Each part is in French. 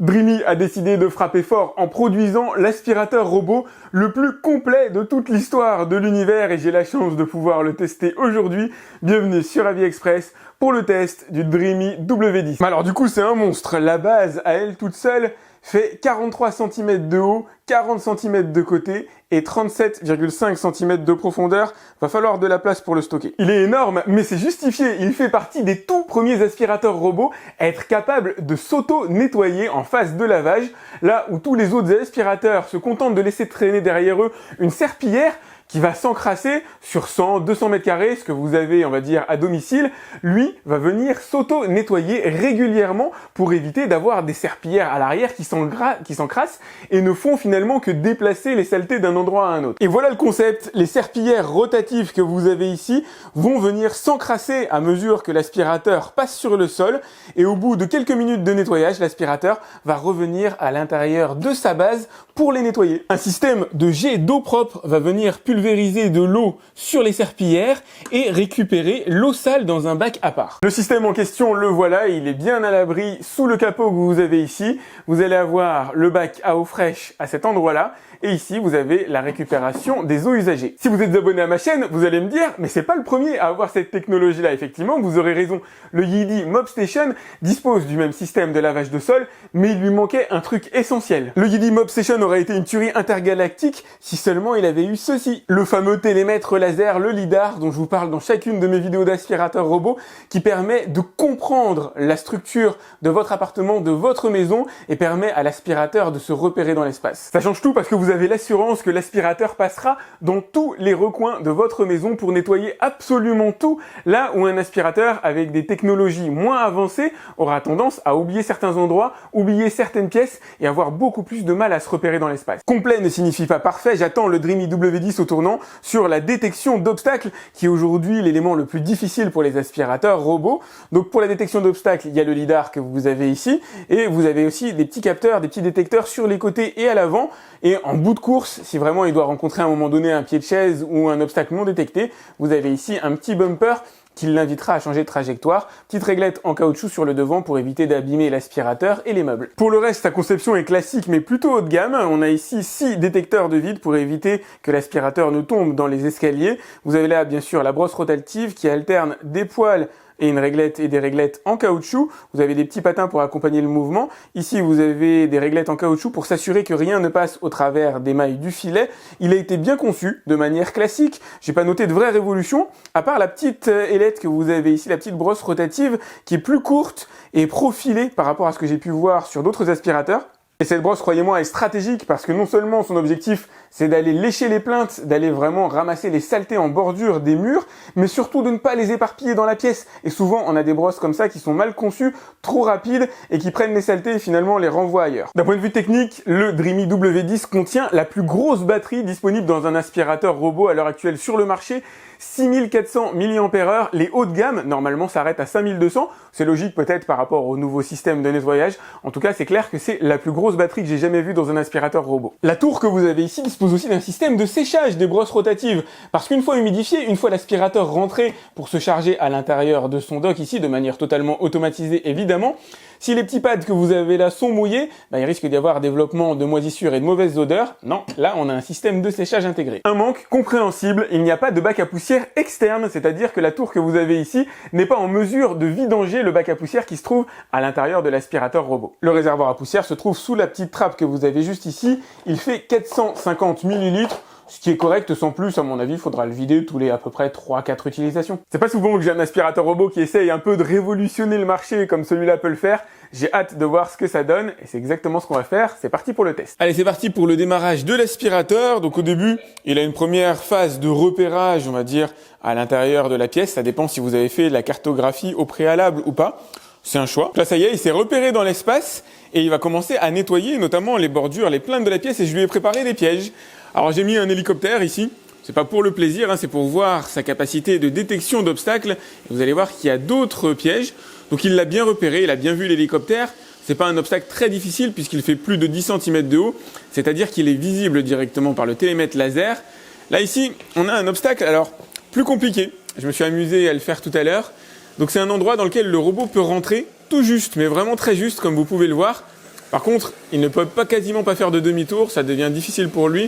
Dreamy a décidé de frapper fort en produisant l'aspirateur robot le plus complet de toute l'histoire de l'univers et j'ai la chance de pouvoir le tester aujourd'hui. Bienvenue sur AviExpress pour le test du Dreamy W10. Alors du coup c'est un monstre, la base à elle toute seule fait 43 cm de haut, 40 cm de côté et 37,5 cm de profondeur. Va falloir de la place pour le stocker. Il est énorme, mais c'est justifié. Il fait partie des tout premiers aspirateurs robots à être capable de s'auto-nettoyer en phase de lavage, là où tous les autres aspirateurs se contentent de laisser traîner derrière eux une serpillière qui va s'encrasser sur 100, 200 mètres carrés, ce que vous avez, on va dire, à domicile. Lui va venir s'auto-nettoyer régulièrement pour éviter d'avoir des serpillières à l'arrière qui s'encrassent et ne font finalement que déplacer les saletés d'un endroit à un autre. Et voilà le concept. Les serpillières rotatives que vous avez ici vont venir s'encrasser à mesure que l'aspirateur passe sur le sol et au bout de quelques minutes de nettoyage, l'aspirateur va revenir à l'intérieur de sa base pour les nettoyer. Un système de jet d'eau propre va venir pulvériser de l'eau sur les serpillières et récupérer l'eau sale dans un bac à part. Le système en question, le voilà, il est bien à l'abri sous le capot que vous avez ici. Vous allez avoir le bac à eau fraîche à cet endroit-là et ici vous avez la récupération des eaux usagées. Si vous êtes abonné à ma chaîne, vous allez me dire, mais c'est pas le premier à avoir cette technologie-là. Effectivement, vous aurez raison. Le Yidi Mobstation dispose du même système de lavage de sol, mais il lui manquait un truc essentiel. Le Yidi Mobstation aurait été une tuerie intergalactique si seulement il avait eu ceci. Le fameux télémètre laser, le lidar, dont je vous parle dans chacune de mes vidéos d'aspirateur robot, qui permet de comprendre la structure de votre appartement, de votre maison, et permet à l'aspirateur de se repérer dans l'espace. Ça change tout parce que vous avez l'assurance que l'aspirateur passera dans tous les recoins de votre maison pour nettoyer absolument tout, là où un aspirateur avec des technologies moins avancées aura tendance à oublier certains endroits, oublier certaines pièces et avoir beaucoup plus de mal à se repérer dans l'espace. Complet ne signifie pas parfait, j'attends le Dreamy W10 au tournant sur la détection d'obstacles qui est aujourd'hui l'élément le plus difficile pour les aspirateurs robots. Donc pour la détection d'obstacles, il y a le lidar que vous avez ici et vous avez aussi des petits capteurs, des petits détecteurs sur les côtés et à l'avant. Et en bout de course, si vraiment il doit rencontrer à un moment donné un pied de chaise ou un obstacle non détecté, vous avez ici un petit bumper qui l'invitera à changer de trajectoire, petite réglette en caoutchouc sur le devant pour éviter d'abîmer l'aspirateur et les meubles. Pour le reste, sa conception est classique mais plutôt haut de gamme. On a ici 6 détecteurs de vide pour éviter que l'aspirateur ne tombe dans les escaliers. Vous avez là bien sûr la brosse rotative qui alterne des poils et une réglette et des réglettes en caoutchouc. Vous avez des petits patins pour accompagner le mouvement. Ici, vous avez des réglettes en caoutchouc pour s'assurer que rien ne passe au travers des mailles du filet. Il a été bien conçu de manière classique. J'ai pas noté de vraie révolution, à part la petite ailette que vous avez ici, la petite brosse rotative qui est plus courte et profilée par rapport à ce que j'ai pu voir sur d'autres aspirateurs. Et cette brosse, croyez-moi, est stratégique parce que non seulement son objectif, c'est d'aller lécher les plinthes, d'aller vraiment ramasser les saletés en bordure des murs, mais surtout de ne pas les éparpiller dans la pièce. Et souvent, on a des brosses comme ça qui sont mal conçues, trop rapides, et qui prennent les saletés et finalement les renvoient ailleurs. D'un point de vue technique, le Dreamy W10 contient la plus grosse batterie disponible dans un aspirateur robot à l'heure actuelle sur le marché. 6400 mAh, les hauts de gamme, normalement, s'arrêtent à 5200. C'est logique peut-être par rapport au nouveau système de nettoyage. En tout cas, c'est clair que c'est la plus grosse batterie que j'ai jamais vue dans un aspirateur robot. La tour que vous avez ici dispose aussi d'un système de séchage des brosses rotatives. Parce qu'une fois humidifié, une fois l'aspirateur rentré pour se charger à l'intérieur de son dock ici, de manière totalement automatisée évidemment, si les petits pads que vous avez là sont mouillés, il risque d'y avoir développement de moisissures et de mauvaises odeurs. Non, là on a un système de séchage intégré. Un manque compréhensible, il n'y a pas de bac à poussière externe, c'est-à-dire que la tour que vous avez ici n'est pas en mesure de vidanger le bac à poussière qui se trouve à l'intérieur de l'aspirateur robot. Le réservoir à poussière se trouve sous la petite trappe que vous avez juste ici. Il fait 450 ml. Ce qui est correct, sans plus, à mon avis, il faudra le vider tous les à peu près 3-4 utilisations. C'est pas souvent que j'ai un aspirateur robot qui essaye un peu de révolutionner le marché comme celui-là peut le faire. J'ai hâte de voir ce que ça donne et c'est exactement ce qu'on va faire. C'est parti pour le test. Allez, c'est parti pour le démarrage de l'aspirateur. Donc au début, il a une première phase de repérage, on va dire, à l'intérieur de la pièce. Ça dépend si vous avez fait la cartographie au préalable ou pas. C'est un choix. Là, ça y est, il s'est repéré dans l'espace et il va commencer à nettoyer notamment les bordures, les plaintes de la pièce et je lui ai préparé des pièges. Alors j'ai mis un hélicoptère ici, c'est pas pour le plaisir, c'est pour voir sa capacité de détection d'obstacles. Vous allez voir qu'il y a d'autres pièges. Donc il l'a bien repéré, il a bien vu l'hélicoptère. C'est pas un obstacle très difficile puisqu'il fait plus de 10 cm de haut, c'est-à-dire qu'il est visible directement par le télémètre laser. Là ici, on a un obstacle alors plus compliqué. Je me suis amusé à le faire tout à l'heure. Donc c'est un endroit dans lequel le robot peut rentrer tout juste, mais vraiment très juste comme vous pouvez le voir. Par contre, il ne peut quasiment pas faire de demi-tour, ça devient difficile pour lui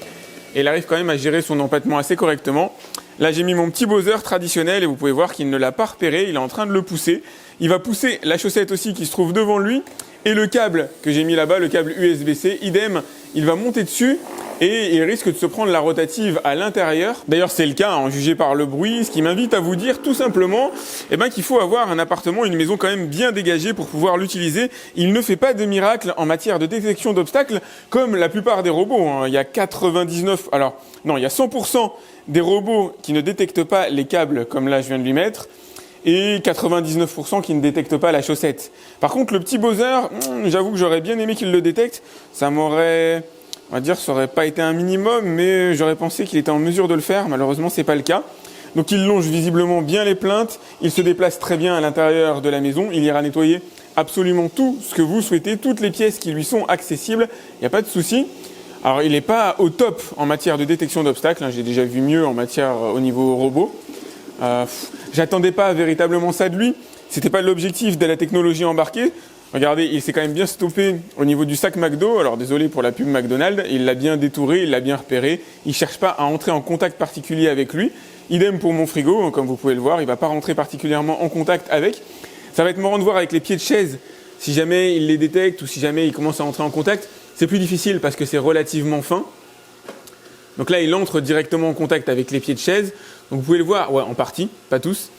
et il arrive quand même à gérer son empattement assez correctement. Là, j'ai mis mon petit Bowser traditionnel et vous pouvez voir qu'il ne l'a pas repéré, il est en train de le pousser. Il va pousser la chaussette aussi qui se trouve devant lui et le câble que j'ai mis là-bas, le câble USB-C, idem, il va monter dessus et il risque de se prendre la rotative à l'intérieur. D'ailleurs, c'est le cas, en jugé par le bruit, ce qui m'invite à vous dire tout simplement qu'il faut avoir un appartement, une maison quand même bien dégagée pour pouvoir l'utiliser. Il ne fait pas de miracle en matière de détection d'obstacles comme la plupart des robots. Il y a 100% des robots qui ne détectent pas les câbles comme là je viens de lui mettre et 99% qui ne détectent pas la chaussette. Par contre, le petit Bowser, j'avoue que j'aurais bien aimé qu'il le détecte. Ça m'aurait... On va dire, ça aurait pas été un minimum, mais j'aurais pensé qu'il était en mesure de le faire. Malheureusement, c'est pas le cas. Donc, il longe visiblement bien les plinthes. Il se déplace très bien à l'intérieur de la maison. Il ira nettoyer absolument tout ce que vous souhaitez, toutes les pièces qui lui sont accessibles. Il n'y a pas de souci. Alors, il n'est pas au top en matière de détection d'obstacles. J'ai déjà vu mieux en matière au niveau robot. J'attendais pas véritablement ça de lui. C'était pas l'objectif de la technologie embarquée. Regardez, il s'est quand même bien stoppé au niveau du sac McDo. Alors désolé pour la pub McDonald's, il l'a bien détouré, il l'a bien repéré. Il cherche pas à entrer en contact particulier avec lui. Idem pour mon frigo, comme vous pouvez le voir, il va pas rentrer particulièrement en contact avec. Ça va être marrant de voir avec les pieds de chaise, si jamais il les détecte ou si jamais il commence à entrer en contact. C'est plus difficile parce que c'est relativement fin. Donc là, il entre directement en contact avec les pieds de chaise. Donc vous pouvez le voir, ouais, en partie, pas tous.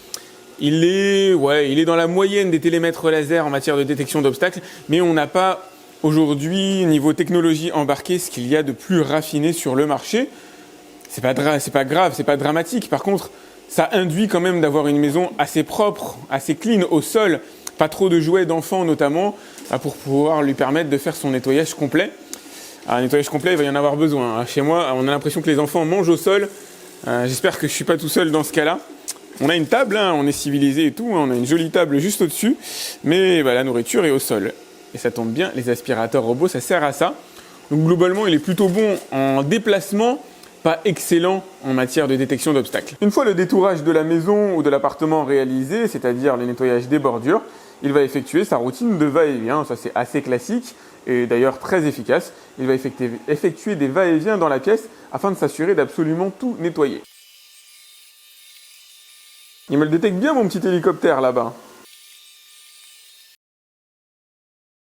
Il est dans la moyenne des télémètres laser en matière de détection d'obstacles, mais on n'a pas aujourd'hui, niveau technologie embarquée, ce qu'il y a de plus raffiné sur le marché. C'est pas grave, c'est pas dramatique. Par contre, ça induit quand même d'avoir une maison assez propre, assez clean au sol, pas trop de jouets d'enfants notamment, pour pouvoir lui permettre de faire son nettoyage complet. Alors, un nettoyage complet, il va y en avoir besoin. Chez moi, on a l'impression que les enfants mangent au sol. J'espère que je suis pas tout seul dans ce cas-là. On a une table, on est civilisé et tout, on a une jolie table juste au-dessus, mais la nourriture est au sol. Et ça tombe bien, les aspirateurs robots, ça sert à ça. Donc globalement, il est plutôt bon en déplacement, pas excellent en matière de détection d'obstacles. Une fois le détourage de la maison ou de l'appartement réalisé, c'est-à-dire le nettoyage des bordures, il va effectuer sa routine de va-et-vient. Ça, c'est assez classique et d'ailleurs très efficace. Il va effectuer des va-et-vient dans la pièce afin de s'assurer d'absolument tout nettoyer. Il me le détecte bien, mon petit hélicoptère là-bas.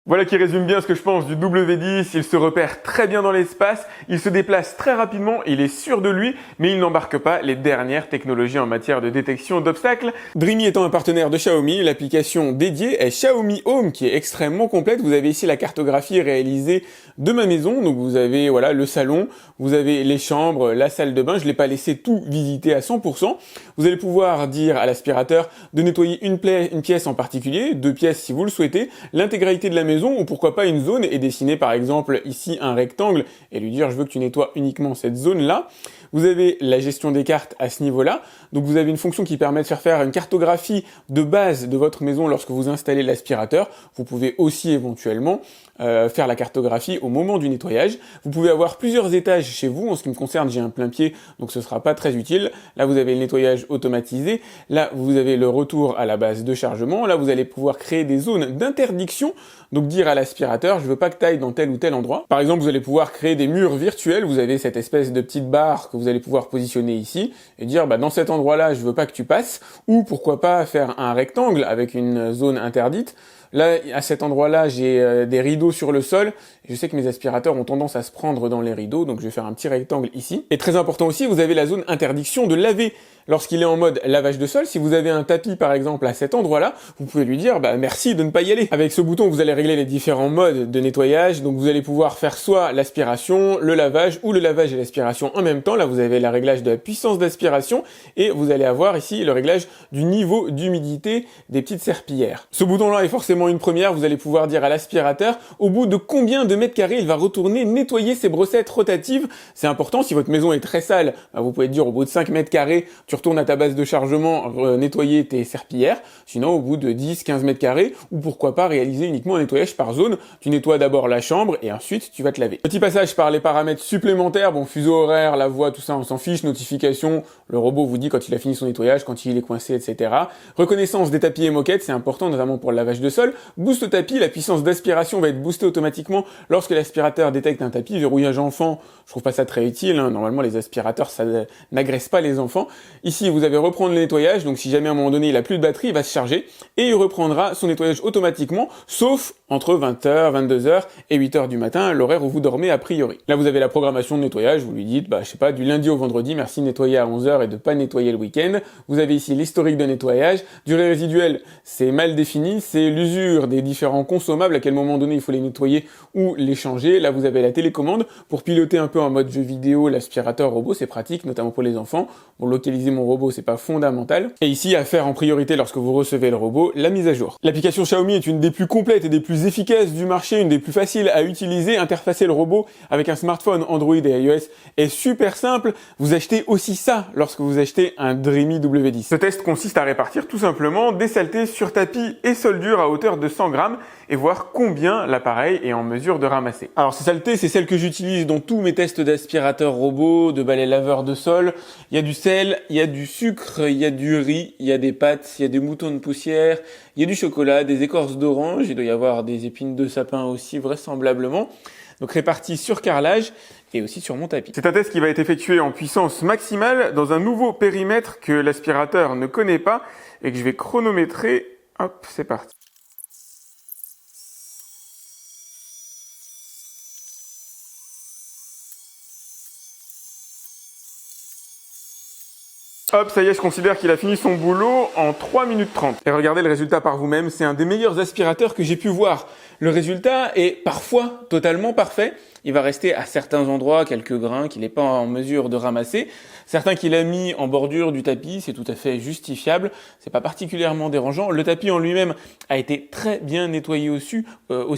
Voilà qui résume bien ce que je pense du W10, il se repère très bien dans l'espace, il se déplace très rapidement, il est sûr de lui, mais il n'embarque pas les dernières technologies en matière de détection d'obstacles. Dreamy étant un partenaire de Xiaomi, l'application dédiée est Xiaomi Home qui est extrêmement complète. Vous avez ici la cartographie réalisée de ma maison, donc vous avez le salon, vous avez les chambres, la salle de bain, je l'ai pas laissé tout visiter à 100%. Vous allez pouvoir dire à l'aspirateur de nettoyer une pièce en particulier, 2 pièces si vous le souhaitez, l'intégralité de la maison ou pourquoi pas une zone et dessiner par exemple ici un rectangle et lui dire je veux que tu nettoies uniquement cette zone-là. Vous avez la gestion des cartes à ce niveau-là. Donc vous avez une fonction qui permet de faire une cartographie de base de votre maison lorsque vous installez l'aspirateur. Vous pouvez aussi éventuellement faire la cartographie au moment du nettoyage. Vous pouvez avoir plusieurs étages chez vous. En ce qui me concerne, j'ai un plein pied, donc ce sera pas très utile. Là, vous avez le nettoyage automatisé. Là, vous avez le retour à la base de chargement. Là, vous allez pouvoir créer des zones d'interdiction. Donc dire à l'aspirateur, je veux pas que tu ailles dans tel ou tel endroit. Par exemple, vous allez pouvoir créer des murs virtuels. Vous avez cette espèce de petite barre que vous allez pouvoir positionner ici et dire dans cet endroit-là, je veux pas que tu passes. Ou pourquoi pas faire un rectangle avec une zone interdite. Là, à cet endroit-là, j'ai des rideaux sur le sol. Je sais que mes aspirateurs ont tendance à se prendre dans les rideaux, donc je vais faire un petit rectangle ici. Et très important aussi, vous avez la zone interdiction de laver. Lorsqu'il est en mode lavage de sol, si vous avez un tapis par exemple à cet endroit-là, vous pouvez lui dire merci de ne pas y aller. Avec ce bouton, vous allez régler les différents modes de nettoyage. Donc vous allez pouvoir faire soit l'aspiration, le lavage ou le lavage et l'aspiration en même temps. Là, vous avez le réglage de la puissance d'aspiration et vous allez avoir ici le réglage du niveau d'humidité des petites serpillières. Ce bouton-là est forcément une première. Vous allez pouvoir dire à l'aspirateur au bout de combien de mètres carrés il va retourner nettoyer ses brossettes rotatives. C'est important. Si votre maison est très sale, vous pouvez dire au bout de 5 mètres carrés, tu retournes à ta base de chargement, nettoyer tes serpillières. Sinon, au bout de 10-15 mètres carrés, ou pourquoi pas réaliser uniquement un nettoyage par zone. Tu nettoies d'abord la chambre et ensuite tu vas te laver. Petit passage par les paramètres supplémentaires. Bon, fuseau horaire, la voix, tout ça, on s'en fiche. Notification, le robot vous dit quand il a fini son nettoyage, quand il est coincé, etc. Reconnaissance des tapis et moquettes, c'est important notamment pour le lavage de sol. boost au tapis, la puissance d'aspiration va être boostée automatiquement lorsque l'aspirateur détecte un tapis. Verrouillage enfant, je trouve pas ça très utile, hein. Normalement les aspirateurs ça n'agresse pas les enfants. Ici vous avez reprendre le nettoyage, donc si jamais à un moment donné il a plus de batterie, il va se charger et il reprendra son nettoyage automatiquement, sauf entre 20h, 22h et 8h du matin, l'horaire où vous dormez a priori. Là vous avez la programmation de nettoyage, vous lui dites, je sais pas, du lundi au vendredi, merci de nettoyer à 11h et de pas nettoyer le week-end. Vous avez ici l'historique de nettoyage. Durée résiduelle, c'est mal défini, c'est l'usure des différents consommables, à quel moment donné il faut les nettoyer ou les changer. Là vous avez la télécommande pour piloter un peu en mode jeu vidéo l'aspirateur robot, c'est pratique, notamment pour les enfants. Bon, localiser mon robot, c'est pas fondamental. Et ici, à faire en priorité lorsque vous recevez le robot, la mise à jour. L'application Xiaomi est une des plus complètes et des plus efficaces du marché, une des plus faciles à utiliser. Interfacer le robot avec un smartphone Android et iOS est super simple. Vous achetez aussi ça lorsque vous achetez un Dreamy W10. Ce test consiste à répartir tout simplement des saletés sur tapis et sol dur à hauteur de 100 grammes et voir combien l'appareil est en mesure de ramasser. Alors ces saletés, c'est celles que j'utilise dans tous mes tests d'aspirateur robot, de balai laveur de sol. Il y a du sel, il y a du sucre, il y a du riz, il y a des pâtes, il y a des moutons de poussière, il y a du chocolat, des écorces d'orange, il doit y avoir des épines de sapin aussi vraisemblablement. Donc répartis sur carrelage et aussi sur mon tapis. C'est un test qui va être effectué en puissance maximale dans un nouveau périmètre que l'aspirateur ne connaît pas et que je vais chronométrer. Hop, c'est parti. Hop, ça y est, je considère qu'il a fini son boulot en 3 minutes 30. Et regardez le résultat par vous-même, c'est un des meilleurs aspirateurs que j'ai pu voir. Le résultat est parfois totalement parfait. Il va rester à certains endroits quelques grains qu'il n'est pas en mesure de ramasser. Certains qu'il a mis en bordure du tapis, c'est tout à fait justifiable. C'est pas particulièrement dérangeant. Le tapis en lui-même a été très bien nettoyé aussi. Je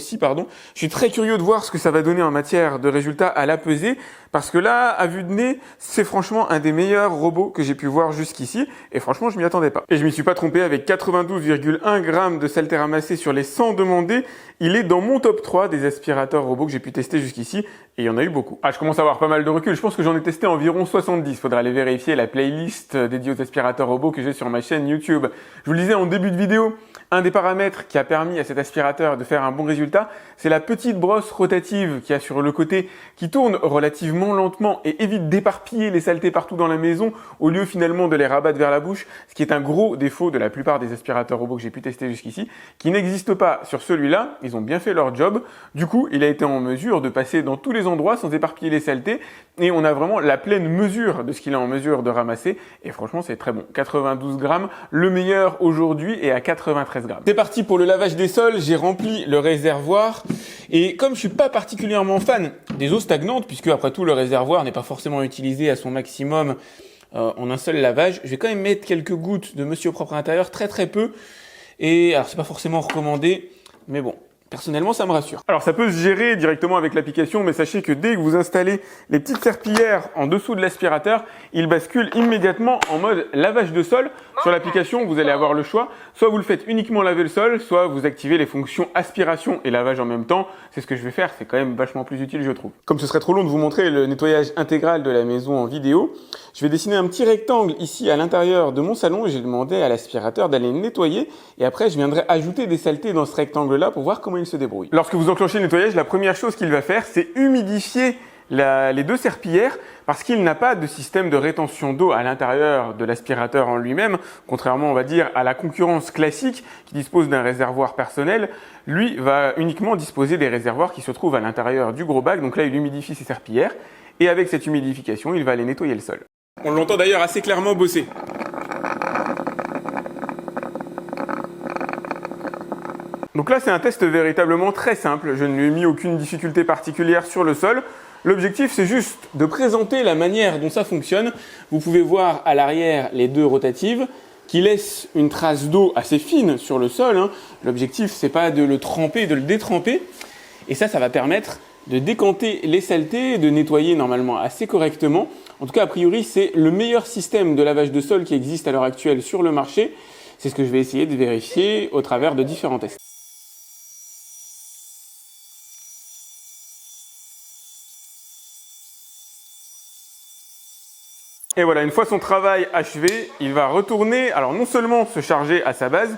suis très curieux de voir ce que ça va donner en matière de résultats à la pesée. Parce que là, à vue de nez, c'est franchement un des meilleurs robots que j'ai pu voir jusqu'ici. Et franchement, je m'y attendais pas. Et je m'y suis pas trompé avec 92,1 grammes de saleté ramassée sur les 100 demandés. Il est dans mon top 3 des aspirateurs robots que j'ai pu tester jusqu'ici. Et il y en a eu beaucoup. Je commence à avoir pas mal de recul. Je pense que j'en ai testé environ 70. Faudra aller vérifier la playlist dédiée aux aspirateurs robots que j'ai sur ma chaîne YouTube. Je vous le disais en début de vidéo, un des paramètres qui a permis à cet aspirateur de faire un bon résultat, c'est la petite brosse rotative qu'il y a sur le côté qui tourne relativement lentement et évite d'éparpiller les saletés partout dans la maison au lieu finalement de les rabattre vers la bouche, ce qui est un gros défaut de la plupart des aspirateurs robots que j'ai pu tester jusqu'ici, qui n'existe pas sur celui-là. Ils ont bien fait leur job. Du coup, il a été en mesure de passer dans tous les endroits sans éparpiller les saletés et on a vraiment la pleine mesure de ce qu'il est en mesure de ramasser et franchement, c'est très bon. 92 grammes, le meilleur aujourd'hui est à 93 grammes. C'est parti pour le lavage des sols. J'ai rempli le réservoir et comme je suis pas particulièrement fan des eaux stagnantes, puisque après tout le réservoir n'est pas forcément utilisé à son maximum en un seul lavage, je vais quand même mettre quelques gouttes de Monsieur Propre Intérieur, très peu. Et alors c'est pas forcément recommandé, mais bon. Personnellement, ça me rassure. Alors, ça peut se gérer directement avec l'application, mais sachez que dès que vous installez les petites serpillières en dessous de l'aspirateur, il bascule immédiatement en mode lavage de sol. Sur l'application, vous allez avoir le choix. Soit vous le faites uniquement laver le sol, soit vous activez les fonctions aspiration et lavage en même temps. C'est ce que je vais faire. C'est quand même vachement plus utile, je trouve. Comme ce serait trop long de vous montrer le nettoyage intégral de la maison en vidéo, je vais dessiner un petit rectangle ici à l'intérieur de mon salon et j'ai demandé à l'aspirateur d'aller nettoyer. Et après, je viendrai ajouter des saletés dans ce rectangle-là pour voir comment il se débrouille. Lorsque vous enclenchez le nettoyage, la première chose qu'il va faire, c'est humidifier les deux serpillères parce qu'il n'a pas de système de rétention d'eau à l'intérieur de l'aspirateur en lui-même, contrairement, on va dire, à la concurrence classique qui dispose d'un réservoir personnel. Lui va uniquement disposer des réservoirs qui se trouvent à l'intérieur du gros bac. Donc là, il humidifie ses serpillères et avec cette humidification, il va aller nettoyer le sol. On l'entend d'ailleurs assez clairement bosser. Donc là, c'est un test véritablement très simple. Je ne lui ai mis aucune difficulté particulière sur le sol. L'objectif, c'est juste de présenter la manière dont ça fonctionne. Vous pouvez voir à l'arrière les deux rotatives qui laissent une trace d'eau assez fine sur le sol. L'objectif, c'est pas de le tremper, de le détremper. Et ça va permettre de décanter les saletés, de nettoyer normalement assez correctement. En tout cas, a priori, c'est le meilleur système de lavage de sol qui existe à l'heure actuelle sur le marché. C'est ce que je vais essayer de vérifier au travers de différents tests. Et voilà, une fois son travail achevé, il va retourner, alors non seulement se charger à sa base,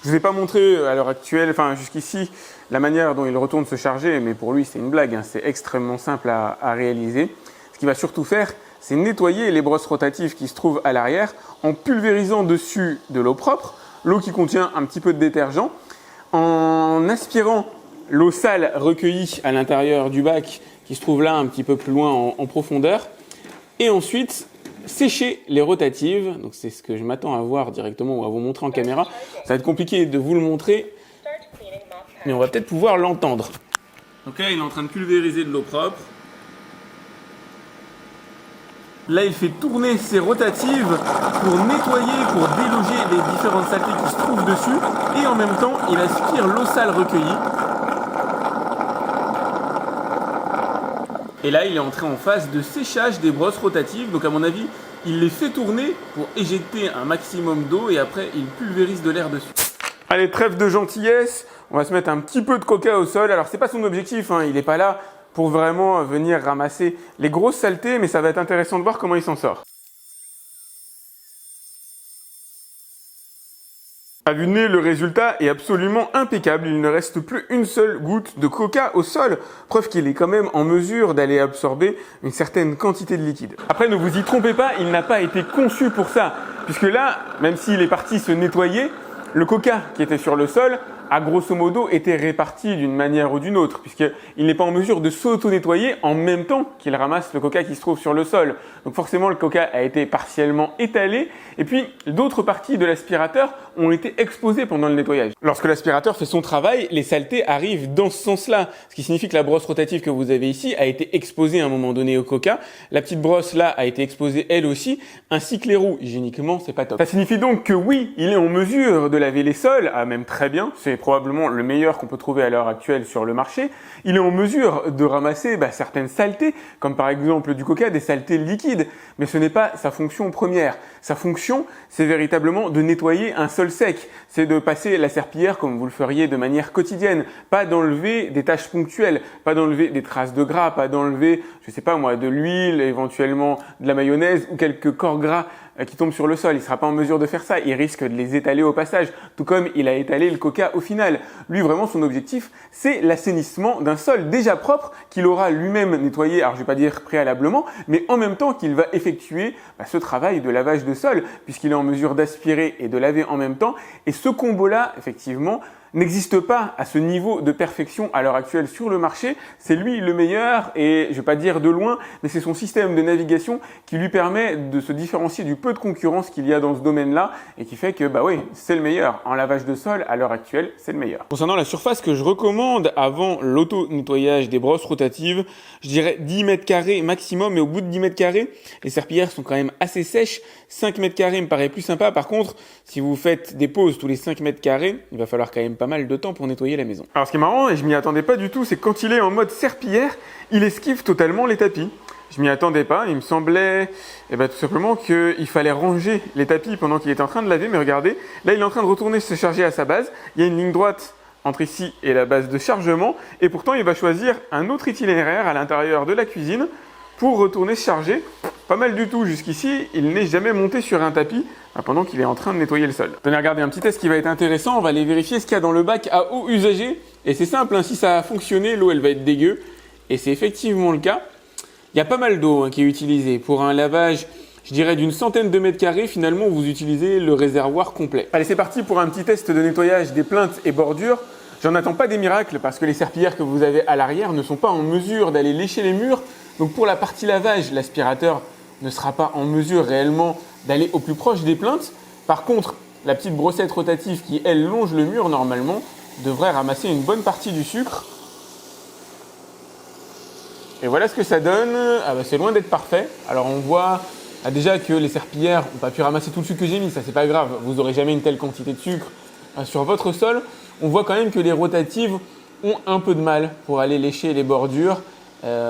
Je ne vous ai pas montré à l'heure actuelle, enfin jusqu'ici, la manière dont il retourne se charger, mais pour lui c'est une blague, hein, c'est extrêmement simple à réaliser. Ce qu'il va surtout faire, c'est nettoyer les brosses rotatives qui se trouvent à l'arrière en pulvérisant dessus de l'eau propre, l'eau qui contient un petit peu de détergent, en aspirant l'eau sale recueillie à l'intérieur du bac qui se trouve là un petit peu plus loin en profondeur, et ensuite sécher les rotatives. Donc c'est ce que je m'attends à voir directement ou à vous montrer en caméra. Ça va être compliqué de vous le montrer, mais on va peut-être pouvoir l'entendre. Donc là, il est en train de pulvériser de l'eau propre. Là, il fait tourner ses rotatives pour nettoyer, pour déloger les différentes saletés qui se trouvent dessus. Et en même temps, il aspire l'eau sale recueillie. Et là, il est entré en phase de séchage des brosses rotatives. Donc à mon avis, il les fait tourner pour éjecter un maximum d'eau et après, il pulvérise de l'air dessus. Allez, trêve de gentillesse. On va se mettre un petit peu de coca au sol. Alors, c'est pas son objectif, hein. Il n'est pas là pour vraiment venir ramasser les grosses saletés, mais ça va être intéressant de voir comment il s'en sort. À vue de nez, le résultat est absolument impeccable. Il ne reste plus une seule goutte de coca au sol. Preuve qu'il est quand même en mesure d'aller absorber une certaine quantité de liquide. Après, ne vous y trompez pas, il n'a pas été conçu pour ça. Puisque là, même s'il est parti se nettoyer, le coca qui était sur le sol a grosso modo été réparti d'une manière ou d'une autre, puisqu'il n'est pas en mesure de s'auto-nettoyer en même temps qu'il ramasse le coca qui se trouve sur le sol. Donc forcément, le coca a été partiellement étalé, et puis d'autres parties de l'aspirateur ont été exposées pendant le nettoyage. Lorsque l'aspirateur fait son travail, les saletés arrivent dans ce sens-là, ce qui signifie que la brosse rotative que vous avez ici a été exposée à un moment donné au coca, la petite brosse là a été exposée elle aussi, ainsi que les roues. Hygiéniquement, c'est pas top. Ça signifie donc que oui, il est en mesure de laver les sols, même très bien, c'est probablement le meilleur qu'on peut trouver à l'heure actuelle sur le marché. Il est en mesure de ramasser certaines saletés, comme par exemple du coca, des saletés liquides, mais ce n'est pas sa fonction première. Sa fonction, c'est véritablement de nettoyer un sol sec, c'est de passer la serpillière comme vous le feriez de manière quotidienne, pas d'enlever des taches ponctuelles, pas d'enlever des traces de gras, pas d'enlever, je sais pas moi, de l'huile, éventuellement de la mayonnaise ou quelques corps gras qui tombent sur le sol. Il ne sera pas en mesure de faire ça. Il risque de les étaler au passage, tout comme il a étalé le coca au final. Lui, vraiment, son objectif, c'est l'assainissement d'un sol déjà propre qu'il aura lui-même nettoyé, alors je ne vais pas dire préalablement, mais en même temps qu'il va effectuer ce travail de lavage de sol, puisqu'il est en mesure d'aspirer et de laver en même temps. Et ce combo-là, effectivement, n'existe pas à ce niveau de perfection à l'heure actuelle sur le marché. C'est lui le meilleur et je ne vais pas dire de loin, mais c'est son système de navigation qui lui permet de se différencier du peu de concurrence qu'il y a dans ce domaine-là et qui fait que oui, c'est le meilleur. En lavage de sol, à l'heure actuelle, c'est le meilleur. Concernant la surface que je recommande avant l'auto-nettoyage des brosses rotatives, je dirais 10 mètres carrés maximum, mais au bout de 10 mètres carrés, les serpillières sont quand même assez sèches. 5 mètres carrés me paraît plus sympa. Par contre, si vous faites des pauses tous les 5 mètres carrés, il va falloir quand même pas mal de temps pour nettoyer la maison. Alors ce qui est marrant, et je m'y attendais pas du tout, c'est que quand il est en mode serpillière, il esquive totalement les tapis. Je m'y attendais pas, il me semblait tout simplement qu'il fallait ranger les tapis pendant qu'il était en train de laver, mais regardez, là il est en train de retourner se charger à sa base, il y a une ligne droite entre ici et la base de chargement, et pourtant il va choisir un autre itinéraire à l'intérieur de la cuisine pour retourner se charger. Pas mal du tout jusqu'ici, il n'est jamais monté sur un tapis pendant qu'il est en train de nettoyer le sol. Tenez, regardez, un petit test qui va être intéressant, on va aller vérifier ce qu'il y a dans le bac à eau usagée. Et c'est simple, si ça a fonctionné, l'eau elle va être dégueu. Et c'est effectivement le cas. Il y a pas mal d'eau qui est utilisée. Pour un lavage, je dirais d'une centaine de mètres carrés, finalement vous utilisez le réservoir complet. Allez, c'est parti pour un petit test de nettoyage des plinthes et bordures. J'en attends pas des miracles parce que les serpillières que vous avez à l'arrière ne sont pas en mesure d'aller lécher les murs. Donc pour la partie lavage, l'aspirateur ne sera pas en mesure réellement d'aller au plus proche des plinthes. Par contre, la petite brossette rotative qui, elle, longe le mur normalement, devrait ramasser une bonne partie du sucre. Et voilà ce que ça donne. C'est loin d'être parfait. Alors on voit déjà que les serpillières n'ont pas pu ramasser tout le sucre que j'ai mis. Ça, c'est pas grave. Vous n'aurez jamais une telle quantité de sucre sur votre sol. On voit quand même que les rotatives ont un peu de mal pour aller lécher les bordures.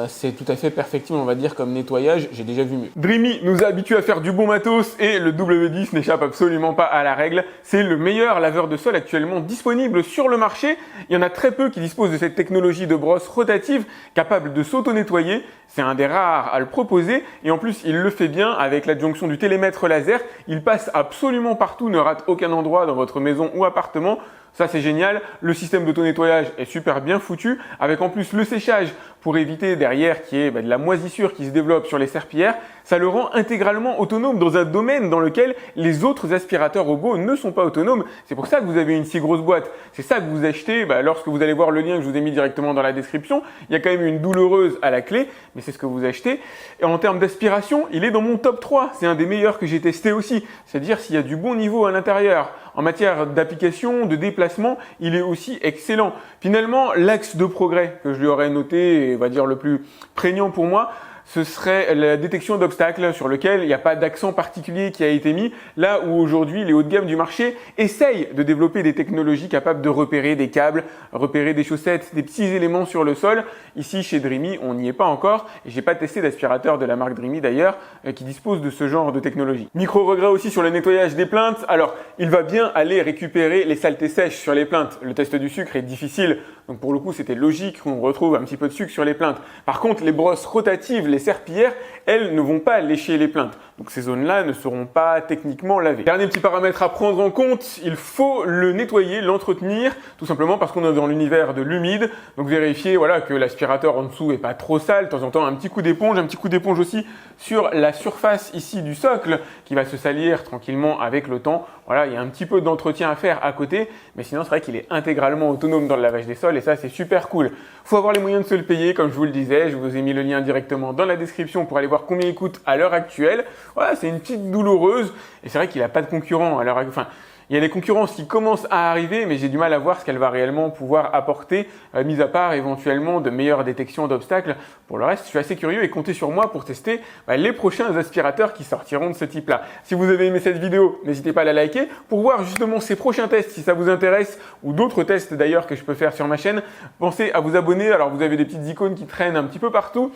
c'est tout à fait perfectible, on va dire, comme nettoyage. J'ai déjà vu mieux. Dreamy nous a habitués à faire du bon matos et le W10 n'échappe absolument pas à la règle. C'est le meilleur laveur de sol actuellement disponible sur le marché. Il y en a très peu qui disposent de cette technologie de brosse rotative capable de s'auto-nettoyer. C'est un des rares à le proposer et en plus il le fait bien avec l'adjonction du télémètre laser. Il passe absolument partout, ne rate aucun endroit dans votre maison ou appartement. Ça c'est génial, le système d'auto-nettoyage est super bien foutu, avec en plus le séchage pour éviter derrière qu'il y ait de la moisissure qui se développe sur les serpillères. Ça le rend intégralement autonome dans un domaine dans lequel les autres aspirateurs robots ne sont pas autonomes. C'est pour ça que vous avez une si grosse boîte. C'est ça que vous achetez lorsque vous allez voir le lien que je vous ai mis directement dans la description. Il y a quand même une douloureuse à la clé, mais c'est ce que vous achetez. Et en termes d'aspiration, il est dans mon top 3. C'est un des meilleurs que j'ai testé aussi. C'est-à-dire s'il y a du bon niveau à l'intérieur. En matière d'application, de déplacement, il est aussi excellent. Finalement, l'axe de progrès que je lui aurais noté, et on va dire le plus prégnant pour moi, ce serait la détection d'obstacles sur lequel il n'y a pas d'accent particulier qui a été mis, là où aujourd'hui les hauts de gamme du marché essayent de développer des technologies capables de repérer des câbles, repérer des chaussettes, des petits éléments sur le sol. Ici chez Dreamy, on n'y est pas encore et j'ai pas testé d'aspirateur de la marque Dreamy d'ailleurs qui dispose de ce genre de technologie. Micro regret aussi sur le nettoyage des plaintes. Alors, il va bien aller récupérer les saletés sèches sur les plaintes. Le test du sucre est difficile, donc pour le coup c'était logique qu'on retrouve un petit peu de sucre sur les plaintes. Par contre, les brosses rotatives, les serpillères, elles ne vont pas lécher les plaintes. Donc ces zones-là ne seront pas techniquement lavées. Dernier petit paramètre à prendre en compte, il faut le nettoyer, l'entretenir, tout simplement parce qu'on est dans l'univers de l'humide. Donc vérifier que l'aspirateur en dessous est pas trop sale. De temps en temps, un petit coup d'éponge aussi sur la surface ici du socle qui va se salir tranquillement avec le temps. Voilà, il y a un petit peu d'entretien à faire à côté, mais sinon c'est vrai qu'il est intégralement autonome dans le lavage des sols et ça c'est super cool. Faut avoir les moyens de se le payer, comme je vous le disais, je vous ai mis le lien directement dans la description pour aller voir combien il coûte à l'heure actuelle. Voilà, c'est une petite douloureuse et c'est vrai qu'il n'a pas de concurrent à l'heure actuelle. Il y a des concurrences qui commencent à arriver, mais j'ai du mal à voir ce qu'elle va réellement pouvoir apporter, mis à part éventuellement de meilleures détections d'obstacles. Pour le reste, je suis assez curieux et comptez sur moi pour tester les prochains aspirateurs qui sortiront de ce type-là. Si vous avez aimé cette vidéo, n'hésitez pas à la liker pour voir justement ces prochains tests si ça vous intéresse ou d'autres tests d'ailleurs que je peux faire sur ma chaîne. Pensez à vous abonner, alors vous avez des petites icônes qui traînent un petit peu partout.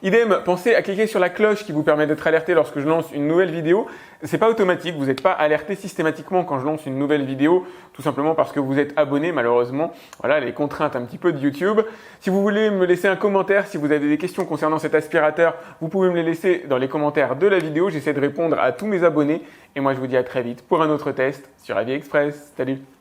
Idem, pensez à cliquer sur la cloche qui vous permet d'être alerté lorsque je lance une nouvelle vidéo. C'est pas automatique, vous n'êtes pas alerté systématiquement quand je lance une nouvelle vidéo, tout simplement parce que vous êtes abonné, malheureusement. Voilà les contraintes un petit peu de YouTube. Si vous voulez me laisser un commentaire, si vous avez des questions concernant cet aspirateur, vous pouvez me les laisser dans les commentaires de la vidéo. J'essaie de répondre à tous mes abonnés. Et moi, je vous dis à très vite pour un autre test sur AviExpress. Salut!